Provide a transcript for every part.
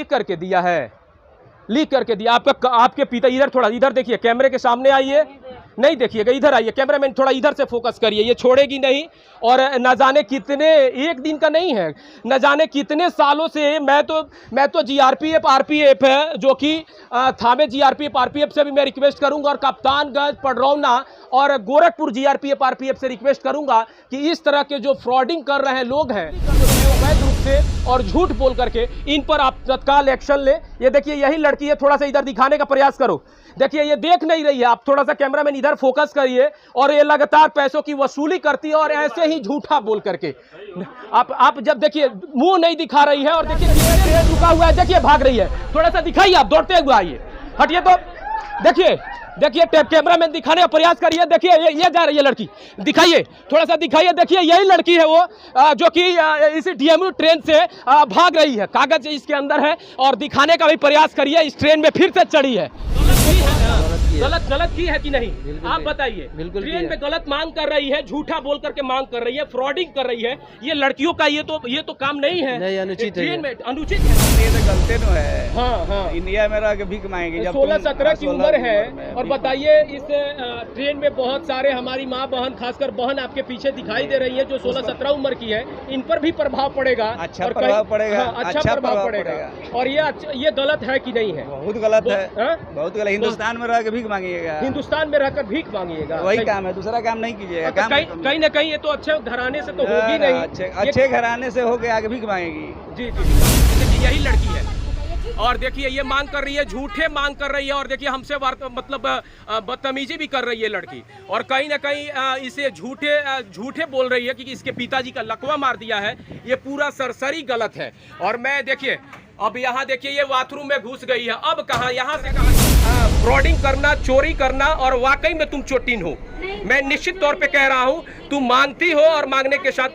Leak करके दिया है, लीक करके दिया। आपके पिता इधर, थोड़ा इधर देखिए, कैमरे के सामने आइए, नहीं देखिएगा, इधर आइए, कैमरामैन थोड़ा इधर से फोकस करिए। ये छोड़ेगी नहीं, और न जाने कितने, एक दिन का नहीं है, न जाने कितने सालों से मैं तो जीआरपीएफ आरपीएफ है जो कि थामे जीआरपीएफ आरपीएफ से भी मैं रिक्वेस्ट करूंगा, और कप्तानगंज, पडरौना और गोरखपुर जीआरपीएफ आरपीएफ से रिक्वेस्ट करूंगा कि इस तरह के जो फ्रॉडिंग कर रहे हैं लोग हैं अवैध रूप से और झूठ बोल करके, इन पर आप तत्काल एक्शन ले। ये देखिए, यही लड़की है, थोड़ा सा इधर दिखाने का प्रयास करो। देखिए, ये देख नहीं रही है, आप थोड़ा सा कैमरामैन इधर फोकस करिए, और ये लगातार पैसों की वसूली करती है, और ऐसे ही झूठा बोल करके आप जब देखिए मुंह नहीं दिखा रही है, और देखिए ट्रेन रुका हुआ है, देखिए भाग रही है, थोड़ा सा दिखाइए, आप दौड़ते हुए आइए, हटिए तो देखिए कैमरामैन दिखाने का प्रयास करिए। देखिए ये जा रही है लड़की, दिखाइए, थोड़ा सा दिखाइए। देखिए यही लड़की है वो जो कि इस डीएमयू ट्रेन से भाग रही है, कागज इसके अंदर है, और दिखाने का भी प्रयास करिए। इस ट्रेन में फिर से चढ़ी है, गलत की है कि नहीं, आप बताइए। ट्रेन में गलत मांग कर रही है, झूठा बोल करके मांग कर रही है, फ्रॉडिंग कर रही है। ये लड़कियों का ये तो काम नहीं है, नहीं, अनुचित ट्रेन में अनुचित है, ये तो गलती तो है। हाँ, इंडिया में रह के भीख मांगेगी। 16-17 की उम्र है, और बताइए इस ट्रेन में बहुत सारे हमारी माँ बहन, खासकर बहन आपके पीछे दिखाई दे रही है जो 16-17 उम्र की है, इन पर भी प्रभाव पड़ेगा, अच्छा प्रभाव पड़ेगा, अच्छा प्रभाव पड़ेगा। और ये गलत है कि नहीं है? बहुत गलत है, बहुत गलत। हिंदुस्तान में रह के भीख मांगिएगा, हिंदुस्तान में रहकर भीख मांगिएगा, वही काम है, दूसरा काम नहीं कीजिएगा। कहीं न कहीं ये तो अच्छे घराने से तो होगी नहीं, अच्छे घराने से होके आगे भीख मांगेगी। जी, यही लड़की है, और देखिए ये मांग कर रही है, झूठे मांग कर रही है, और देखिए हमसे मतलब बदतमीजी भी कर रही है लड़की, और कहीं ना कहीं इसे झूठे बोल रही है कि इसके पिताजी का लकवा मार दिया है। ये पूरा सरसरी गलत है। और मैं देखिए, अब यहाँ देखिए ये बाथरूम में घुस गई है, अब कहाँ, यहाँ से कहाँ फ्रॉडिंग करना, चोरी करना, और वाकई में तुम चोटिन हो। मैं निश्चित तौर पे कह रहा हूँ, तुम मांगती हो, और मांगने के साथ,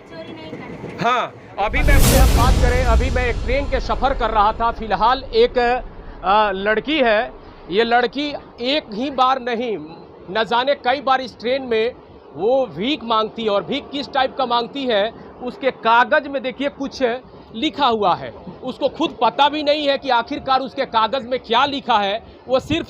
हाँ। अभी मैं बात करें, अभी मैं एक ट्रेन के सफ़र कर रहा था, फिलहाल एक लड़की है, ये लड़की एक ही बार नहीं, न जाने कई बार इस ट्रेन में वो भीख मांगती है, और भीख किस टाइप का मांगती है, उसके कागज़ में देखिए कुछ लिखा हुआ है, उसको खुद पता भी नहीं है कि आखिरकार उसके कागज़ में क्या लिखा है। वो सिर्फ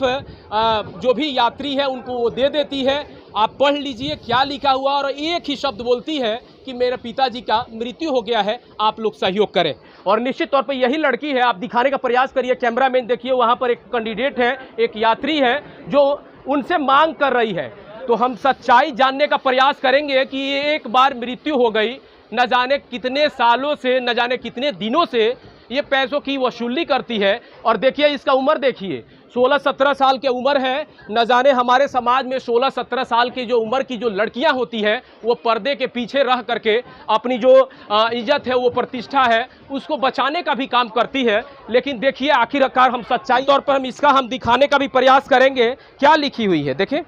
जो भी यात्री है उनको वो दे देती है, आप पढ़ लीजिए क्या लिखा हुआ, और एक ही शब्द बोलती है कि मेरे पिताजी का मृत्यु हो गया है, आप लोग सहयोग करें। और निश्चित तौर पे यही लड़की है, आप दिखाने का प्रयास करिए, कैमरामैन देखिए, वहाँ पर एक कैंडिडेट है, एक यात्री है जो उनसे मांग कर रही है। तो हम सच्चाई जानने का प्रयास करेंगे कि ये एक बार मृत्यु हो गई, न जाने कितने सालों से, न जाने कितने दिनों से ये पैसों की वसूली करती है। और देखिए इसका उम्र देखिए, 16-17 साल की उम्र है। न जाने हमारे समाज में 16-17 साल की जो उम्र की जो लड़कियां होती हैं, वो पर्दे के पीछे रह करके अपनी जो इज्जत है, वो प्रतिष्ठा है, उसको बचाने का भी काम करती है। लेकिन देखिए आखिरकार हम सच्चाई तौर पर हम दिखाने का भी प्रयास करेंगे क्या लिखी हुई है। देखें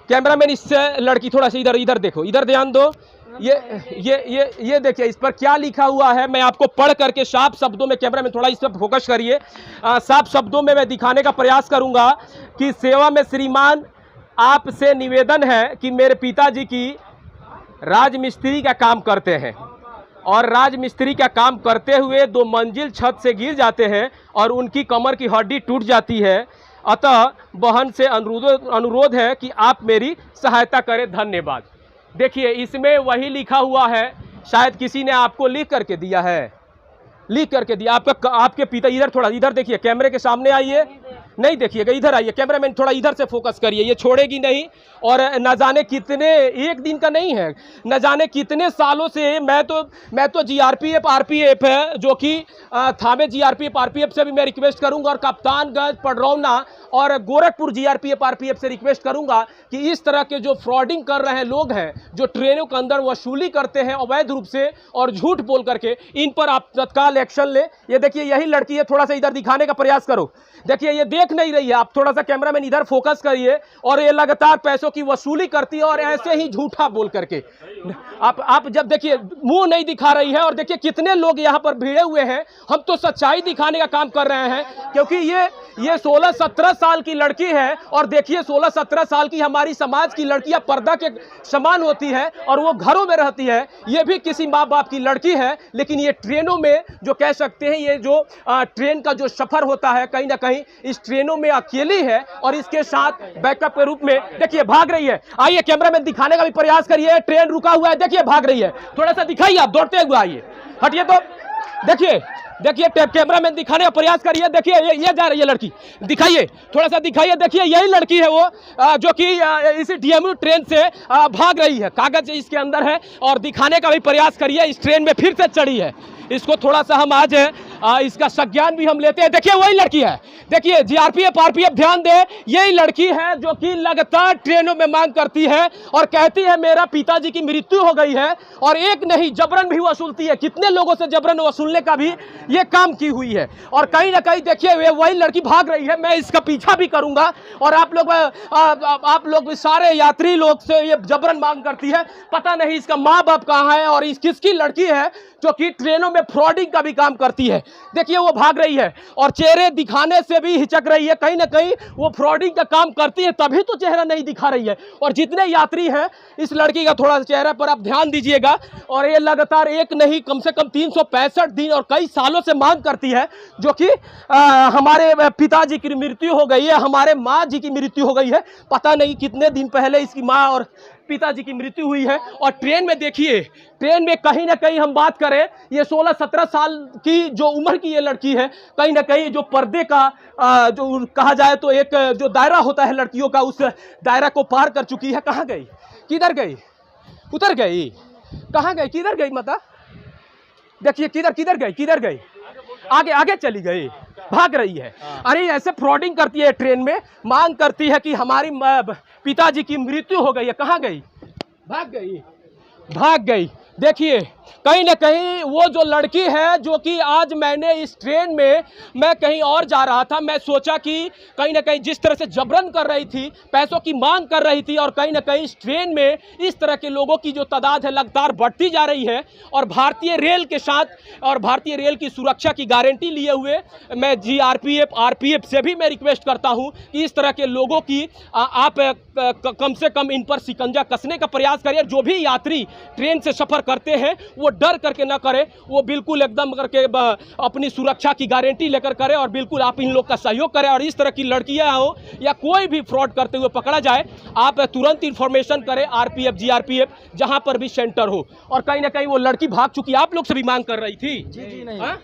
कैमरामैन, इससे लड़की थोड़ा सा इधर देखो, इधर ध्यान दो। ये देखिए इस पर क्या लिखा हुआ है, मैं आपको पढ़ करके साफ शब्दों में, कैमरामैन थोड़ा इस पर फोकस करिए, साफ शब्दों में मैं दिखाने का प्रयास करूंगा कि सेवा में श्रीमान, आपसे निवेदन है कि मेरे पिताजी की राजमिस्त्री का काम करते हैं, और राजमिस्त्री का काम करते हुए 2 मंजिल छत से गिर जाते हैं, और उनकी कमर की हड्डी टूट जाती है। अतः बहन से अनुरोध है कि आप मेरी सहायता करें, धन्यवाद। देखिए इसमें वही लिखा हुआ है, शायद किसी ने आपको लिख करके दिया है, लीक करके दिया। आपके पिता इधर, थोड़ा इधर देखिए, कैमरे के सामने आइए, नहीं देखिएगा, इधर आइए, कैमरामैन थोड़ा इधर से फोकस करिए। ये छोड़ेगी नहीं, और न जाने कितने, एक दिन का नहीं है, न जाने कितने सालों से मैं तो जीआरपीएफ आरपीएफ है जो कि थामे जीआरपीएफ आरपीएफ से भी मैं रिक्वेस्ट करूंगा, और कप्तानगंज, पडरौना और गोरखपुर जीआरपीएफ आरपीएफ से रिक्वेस्ट करूंगा कि इस तरह के जो फ्रॉडिंग कर रहे हैं लोग हैं, जो ट्रेनों के अंदर वसूली करते हैं अवैध रूप से और झूठ बोल करके, इन पर आप तत्काल एक्शन ले। ये देखिए यही लड़की है, थोड़ा सा इधर दिखाने का प्रयास करो। देखिए ये देख नहीं रही है, आप थोड़ा सा कैमरामैन इधर फोकस करिए, और ये लगातार पैसों की वसूली करती है, और ऐसे ही झूठा बोल करके आप जब देखिए मुंह नहीं दिखा रही है, और देखिए कितने लोग यहाँ पर भिड़े हुए हैं। हम तो सच्चाई दिखाने का काम कर रहे हैं, क्योंकि ये 16-17 साल की लड़की है और देखिए 16-17 साल की हमारी समाज की लड़कियां पर्दा के समान होती है और वो घरों में रहती है। ये भी किसी माँ बाप की लड़की है, लेकिन ये ट्रेनों में जो कह सकते हैं ये जो ट्रेन का जो सफर होता है कहीं ना कहीं इस ट्रेनों में अकेली है और इसके साथ बैकअप के रूप में देखिए भाग रही है। आइए कैमरामैन दिखाने का भी प्रयास करिए, ट्रेन रुका हुआ है, देखिए भाग रही है, थोड़ा सा दिखाइए आप दौड़ते हुए आइए, हटिए तो देखिए कैमरामैन दिखाने का प्रयास करिए, देखिए ये जा रही है लड़की, दिखाइए थोड़ा सा दिखाइए, देखिए यही लड़की है वो जो कि इसी डीएमयू ट्रेन से भाग रही है, कागज इसके अंदर है और दिखाने का भी प्रयास करिए, इस ट्रेन में फिर से चढ़ी है, इसको थोड़ा सा हम आज इसका संज्ञान भी हम लेते हैं। देखिए वही लड़की है, देखिए जीआरपीएफ आरपीएफ ध्यान दे, यही लड़की है जो कि लगातार ट्रेनों में मांग करती है और कहती है मेरा पिताजी की मृत्यु हो गई है और एक नहीं जबरन भी वसूलती है, कितने लोगों से जबरन वसूलने का भी ये काम की हुई है और कहीं ना कहीं देखिए वही लड़की भाग रही है। मैं इसका पीछा भी करूंगा और आप लोग सारे यात्री लोग से ये जबरन मांग करती है, पता नहीं इसका माँ बाप कहाँ है और इस किसकी लड़की है जो कि ट्रेनों में फ्रॉडिंग का भी काम करती है। देखिए वो भाग रही है और चेहरे दिखाने से भी हिचक रही है, कहीं ना कहीं वो फ्रॉडिंग का काम करती है तभी तो चेहरा नहीं दिखा रही है। और जितने यात्री हैं इस लड़की का थोड़ा चेहरे पर आप ध्यान दीजिएगा और ये लगातार एक नहीं कम से कम 365 दिन और कई सालों से मांग करती है जो कि हमारे पिताजी की मृत्यु हो गई है, हमारे माँ जी की मृत्यु हो गई है, पता नहीं कितने दिन पहले इसकी माँ और पिताजी की मृत्यु हुई है। और ट्रेन में देखिए, ट्रेन में कहीं ना कहीं हम बात करें ये 16-17 साल की जो उम्र की ये लड़की है, कहीं ना कहीं जो पर्दे का जो कहा जाए तो एक जो दायरा होता है लड़कियों का, उस दायरा को पार कर चुकी है। कहाँ गई, किधर गई, उतर गई, कहाँ गई, किधर गई, माता देखिए किधर गई, आगे चली गई, भाग रही है। अरे ऐसे फ्रॉडिंग करती है, ट्रेन में मांग करती है कि हमारी पिताजी की मृत्यु हो गई है, कहाँ गई, भाग गई। देखिए कहीं ना कहीं वो जो लड़की है जो कि आज मैंने इस ट्रेन में मैं कहीं और जा रहा था, मैं सोचा कि कहीं ना कहीं जिस तरह से जबरन कर रही थी, पैसों की मांग कर रही थी और कहीं ना कहीं इस ट्रेन में इस तरह के लोगों की जो तादाद है लगातार बढ़ती जा रही है और भारतीय रेल के साथ और भारतीय रेल की सुरक्षा की गारंटी लिए हुए मैं जीआरपीएफ आरपीएफ से भी मैं रिक्वेस्ट करता हूँ कि इस तरह के लोगों की आप कम से कम इन पर शिकंजा कसने का प्रयास करिए। जो भी यात्री ट्रेन से सफ़र करते हैं वो डर करके ना करे, वो बिल्कुल एकदम करके अपनी सुरक्षा की गारंटी लेकर करे और बिल्कुल आप इन लोग का सहयोग करें। और इस तरह की लड़कियां हो या कोई भी फ्रॉड करते हुए पकड़ा जाए, आप तुरंत इंफॉर्मेशन करें आरपीएफ जीआरपीएफ जहां पर भी सेंटर हो। और कहीं ना कहीं वो लड़की भाग चुकी, आप लोग से भी मांग कर रही थी, जी नहीं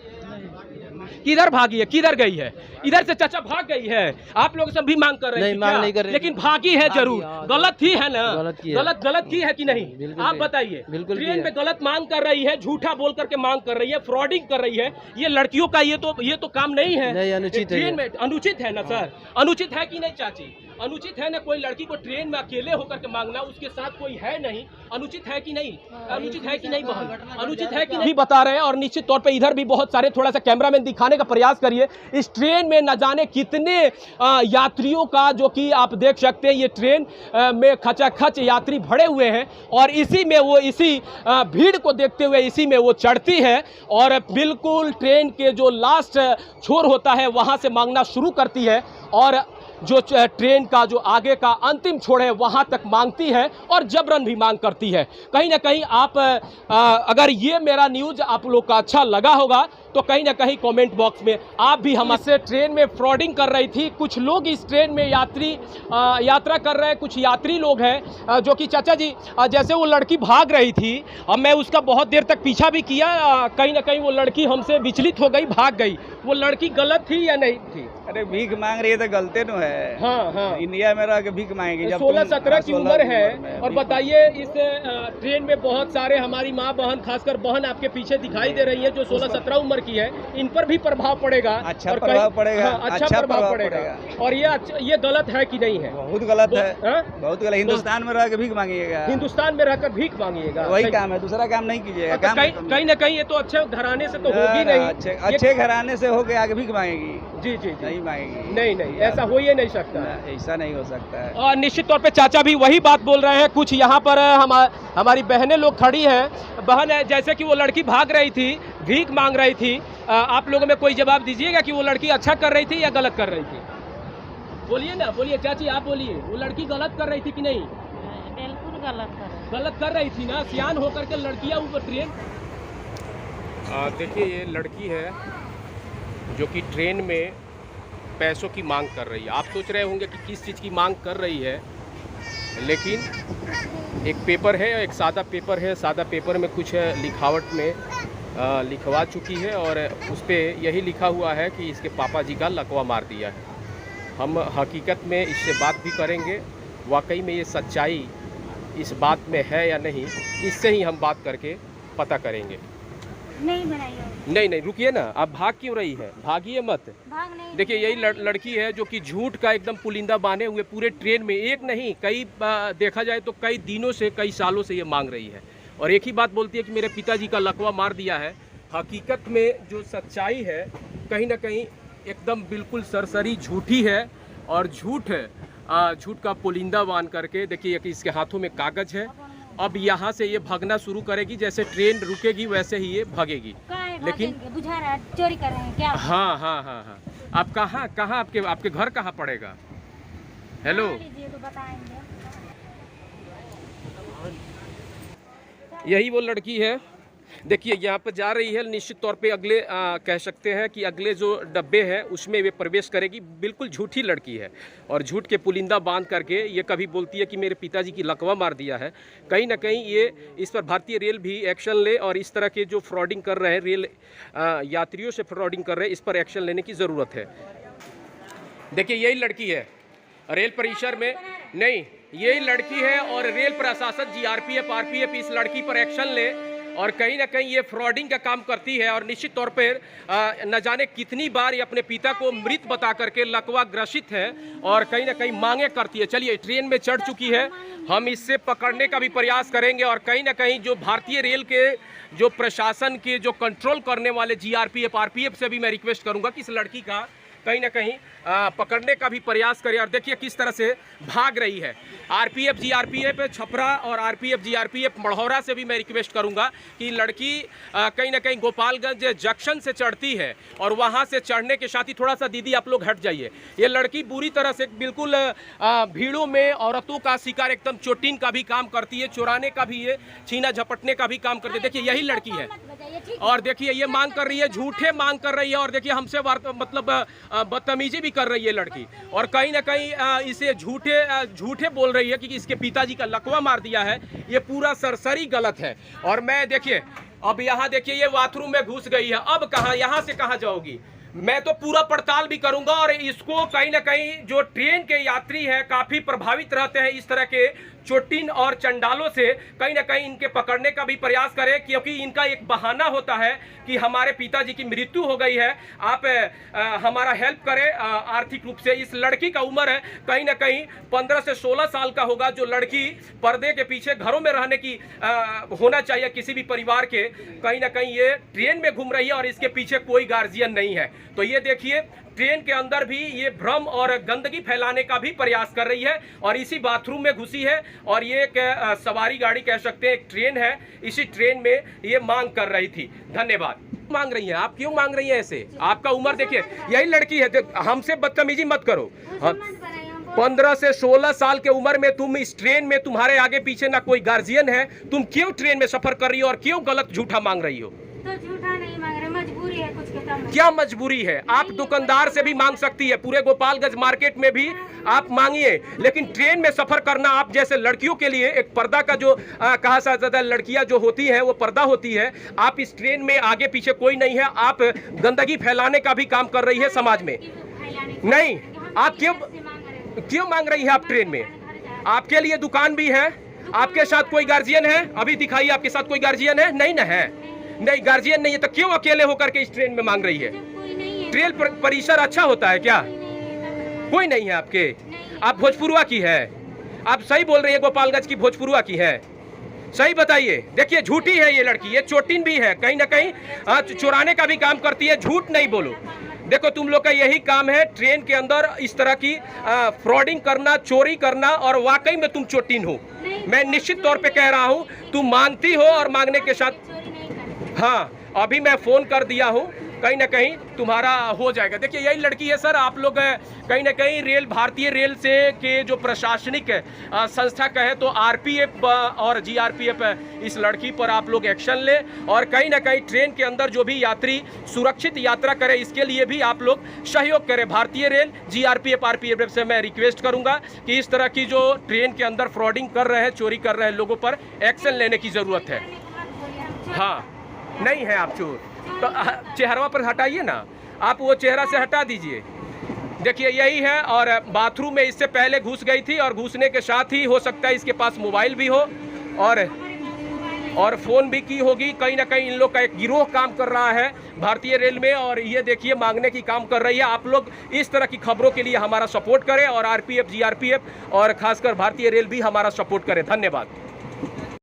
किधर भागी है, किधर गई है, इधर से चाचा भाग गई है, आप लोग सब भी मांग कर रहे हैं, लेकिन भागी है जरूर, गलत ही है ना, गलत की है कि नहीं, आप बताइए। ट्रेन में गलत मांग कर रही है, झूठा बोल करके मांग कर रही है, फ्रॉडिंग कर रही है, ये लड़कियों का ये तो काम नहीं है, अनुचित ट्रेन में अनुचित है ना सर, अनुचित है कि नहीं चाची, अनुचित है ना कोई लड़की को ट्रेन में अकेले होकर के मांगना, उसके साथ कोई है नहीं, अनुचित है कि नहीं, अनुचित है कि नहीं बहन, अनुचित है कि नहीं बता रहे हैं। और निश्चित तौर पे इधर भी बहुत सारे, थोड़ा सा कैमरामैन दिखाने का प्रयास करिए, इस ट्रेन में न जाने कितने यात्रियों का जो कि आप देख सकते हैं, ये ट्रेन में खचाखच यात्री भरे हुए हैं और इसी में वो इसी भीड़ को देखते हुए इसी में वो चढ़ती है और बिल्कुल ट्रेन के जो लास्ट छोर होता है वहाँ से मांगना शुरू करती है और जो ट्रेन का जो आगे का अंतिम छोर है वहां तक मांगती है और जबरन भी मांग करती है। कहीं ना कहीं आप अगर ये मेरा न्यूज़ आप लोग का अच्छा लगा होगा तो कहीं ना कहीं कमेंट बॉक्स में आप भी हमसे ट्रेन में फ्रॉडिंग कर रही थी, कुछ लोग इस ट्रेन में यात्रा कर रहे हैं, कुछ यात्री लोग हैं जो कि चाचा जी जैसे वो लड़की भाग रही थी, अब मैं उसका बहुत देर तक पीछा भी किया, कहीं ना कहीं वो लड़की हमसे विचलित हो गई, भाग गई। वो लड़की गलत थी या नहीं थी? अरे भीख मांग रही है तो गलते न है। हाँ। इंडिया में रह के भीख मांगेगी, 16-17 की उम्र है। और बताइए इस ट्रेन में बहुत सारे हमारी माँ बहन, खासकर बहन आपके पीछे दिखाई दे रही है जो 16-17 उम्र की है, इन पर भी प्रभाव पड़ेगा, अच्छा प्रभाव पड़ेगा, अच्छा प्रभाव पड़ेगा। और ये गलत है कि नहीं है? बहुत गलत है, बहुत गलत। हिंदुस्तान में रह के भीख मांगिएगा, हिंदुस्तान में रहकर भीख मांगिएगा, वही काम है, दूसरा काम नहीं कीजिएगा। कहीं ना कहीं ये तो अच्छे घराने से तो होगी नहीं, अच्छे घराने से होके आगे भीख मांगेगी, जी नहीं मांगेगी, नहीं ऐसा हो ही नहीं सकता, ऐसा नहीं हो सकता है। और निश्चित तौर पे चाचा भी वही बात बोल रहे हैं। कुछ यहाँ पर हमारी बहनें लोग खड़ी हैं, बहन है जैसे कि वो लड़की भाग रही थी, भीख मांग रही थी। आप लोगों में कोई जवाब दीजिएगा कि वो लड़की अच्छा कर रही थी या गलत कर रही थी? बोलिए ना, बोलिए चाची, आप बोलिए, वो लड़की गलत कर रही थी कि नहीं? बिल्कुल गलत कर रही थी ना, सियान होकर के लड़कियां ऊपर ट्रेन। देखिए ये लड़की है जो कि ट्रेन में पैसों की मांग कर रही है। आप सोच रहे होंगे कि किस चीज़ की मांग कर रही है, लेकिन एक पेपर है, एक सादा पेपर है, सादा पेपर में कुछ लिखावट में लिखवा चुकी है और उस पर यही लिखा हुआ है कि इसके पापा जी का लकवा मार दिया है। हम हकीकत में इससे बात भी करेंगे, वाकई में ये सच्चाई इस बात में है या नहीं, इससे ही हम बात करके पता करेंगे। नहीं, रुकिए ना, आप भाग क्यों रही है? भागिए मत, देखिए यही लड़की है जो कि झूठ का एकदम पुलिंदा बांधे हुए पूरे ट्रेन में एक नहीं कई देखा जाए तो कई दिनों से, कई सालों से ये मांग रही है और एक ही बात बोलती है कि मेरे पिताजी का लकवा मार दिया है। हकीकत में जो सच्चाई है कहीं ना कहीं एकदम बिल्कुल सरसरी झूठी है और झूठ का पुलिंदा बांध करके देखिए कि इसके हाथों में कागज है। अब यहाँ से ये भागना शुरू करेगी, जैसे ट्रेन रुकेगी वैसे ही ये भागेगी। लेकिन बुझा रहा है चोरी कर रहे हैं क्या? हाँ। आप कहाँ आपके घर कहाँ पड़ेगा? हेलो, तो बताएंगे। यही वो लड़की है, देखिए यहाँ पर जा रही है। निश्चित तौर पे अगले कह सकते हैं कि अगले जो डब्बे हैं उसमें वे प्रवेश करेगी। बिल्कुल झूठी लड़की है और झूठ के पुलिंदा बांध करके ये कभी बोलती है कि मेरे पिताजी की लकवा मार दिया है। कहीं ना कहीं ये इस पर भारतीय रेल भी एक्शन ले और इस तरह के जो फ्रॉडिंग कर रहे हैं, रेल यात्रियों से फ्रॉडिंग कर रहे हैं, इस पर एक्शन लेने की ज़रूरत है। देखिए यही लड़की है रेल परिसर में, नहीं यही लड़की है और रेल प्रशासन जीआरपीएफ आरपीएफ इस लड़की पर एक्शन ले और कहीं ना कहीं ये फ्रॉडिंग का काम करती है और निश्चित तौर पर न जाने कितनी बार ये अपने पिता को मृत बता करके लकवा ग्रसित है और कहीं ना कहीं मांगे करती है। चलिए ट्रेन में चढ़ चुकी है, हम इससे पकड़ने का भी प्रयास करेंगे और कहीं ना कहीं जो भारतीय रेल के जो प्रशासन के जो कंट्रोल करने वाले जीआरपीएफ आरपीएफ से भी मैं रिक्वेस्ट करूंगा कि इस लड़की का कहीं ना कहीं पकड़ने का भी प्रयास करें। और देखिए किस तरह से भाग रही है। आरपीएफ जीआरपीएफ छपरा और आरपीएफ जीआरपीएफ मढ़ौरा से भी मैं रिक्वेस्ट करूंगा कि लड़की कहीं ना कहीं गोपालगंज जंक्शन से चढ़ती है और वहां से चढ़ने के साथ ही थोड़ा सा दीदी आप लोग हट जाइए। ये लड़की बुरी तरह से बिल्कुल भीड़ों में औरतों का शिकार, एकदम चोटिन का भी काम करती है, चुराने का भी, ये छीना झपटने का भी काम करती है। देखिए यही लड़की है और देखिए ये मांग कर रही है, झूठे मांग कर रही है और देखिए हमसे मतलब बदतमीजी भी कर रही है लड़की और कहीं ना कहीं इसे झूठे बोल रही है कि इसके पिताजी का लकवा मार दिया है। ये पूरा सरसरी गलत है। और मैं देखिए अब यहाँ देखिए ये बाथरूम में घुस गई है, अब कहाँ, यहाँ से कहाँ जाओगी? मैं तो पूरा पड़ताल भी करूंगा और इसको कहीं ना कहीं जो ट्रेन के यात्री हैं काफी प्रभावित रहते हैं इस तरह के चोटिन और चंडालों से, कहीं ना कहीं इनके पकड़ने का भी प्रयास करें क्योंकि इनका एक बहाना होता है कि हमारे पिताजी की मृत्यु हो गई है, आप हमारा हेल्प करें आर्थिक रूप से। इस लड़की का उम्र है कहीं ना कहीं 15 से 16 साल का होगा। जो लड़की पर्दे के पीछे घरों में रहने की होना चाहिए किसी भी परिवार के, कहीं ना कहीं ये ट्रेन में घूम रही है और इसके पीछे कोई गार्जियन नहीं है। तो ये देखिए ट्रेन के अंदर भी ये भ्रम और गंदगी फैलाने का भी प्रयास कर रही है और इसी बाथरूम में घुसी है और ये एक सवारी गाड़ी कह सकते हैं, एक ट्रेन है, इसी ट्रेन में ये मांग कर रही थी। धन्यवाद। मांग रही है आप, क्यों मांग रही है ऐसे? आपका उम्र देखिए, यही लड़की है, हमसे बदतमीजी मत करो। 15 से 16 साल के उम्र में तुम इस ट्रेन में, तुम्हारे आगे पीछे ना कोई गार्जियन है, तुम क्यों ट्रेन में सफर कर रही हो और क्यों गलत झूठा मांग रही हो? तो झूठा नहीं मांग रहे, मजबूरी है कुछ के काम। क्या मजबूरी है? आप दुकानदार से भी मांग सकती है, पूरे गोपालगंज मार्केट में भी आप मांगिए, लेकिन ट्रेन में सफर करना आप जैसे लड़कियों के लिए एक पर्दा का जो कहा जाता है, लड़कियां जो होती हैं वो पर्दा होती है। आप इस ट्रेन में आगे पीछे कोई नहीं है, आप गंदगी फैलाने का भी काम कर रही है समाज में। नहीं, आप क्यों मांग रही है? आप ट्रेन में, आपके लिए दुकान भी है, आपके साथ कोई गार्जियन है? अभी दिखाइए, आपके साथ कोई गार्जियन है? नहीं ना है, नहीं गार्जियन नहीं है, तो क्यों अकेले होकर के इस ट्रेन में मांग रही है? ट्रेन परिसर अच्छा होता है क्या? कोई नहीं है आपके? आप भोजपुरवा की है? आप सही बोल रही है, गोपालगंज की भोजपुरवा की है, सही बताइए। देखिए झूठी है ये लड़की, ये चोटिन भी है, कहीं ना कहीं चुराने का भी काम करती है। झूठ नहीं बोलो। देखो तुम लोग का यही काम है ट्रेन के अंदर इस तरह की फ्रॉडिंग करना, चोरी करना, और वाकई में तुम चोटिन हो। मैं निश्चित तौर पे कह रहा हूँ, तुम मांगती हो और मांगने के साथ हाँ, अभी मैं फ़ोन कर दिया हूँ, कहीं ना कहीं तुम्हारा हो जाएगा। देखिए यही लड़की है सर, आप लोग कहीं ना कहीं रेल, भारतीय रेल से के जो प्रशासनिक संस्था कहे तो आरपीएफ और जीआरपीएफ इस लड़की पर आप लोग एक्शन लें और कहीं ना कहीं ट्रेन के अंदर जो भी यात्री सुरक्षित यात्रा करे इसके लिए भी आप लोग सहयोग करें। भारतीय रेल, जीआरपीएफ, आरपीएफ से मैं रिक्वेस्ट करूंगा कि इस तरह की जो ट्रेन के अंदर फ्रॉडिंग कर रहे हैं, चोरी कर रहे हैं लोगों पर एक्शन लेने की ज़रूरत है। हाँ, नहीं है आप चोर तो चेहरा पर हटाइए ना, आप वो चेहरा से हटा दीजिए। देखिए यही है, और बाथरूम में इससे पहले घुस गई थी और घुसने के साथ ही हो सकता है इसके पास मोबाइल भी हो और फ़ोन भी की होगी। कहीं ना कहीं इन लोग का एक गिरोह काम कर रहा है भारतीय रेल में और ये देखिए मांगने की काम कर रही है। आप लोग इस तरह की खबरों के लिए हमारा सपोर्ट करें और आरपीएफ, जीआरपीएफ और खासकर भारतीय रेल भी हमारा सपोर्ट करें। धन्यवाद।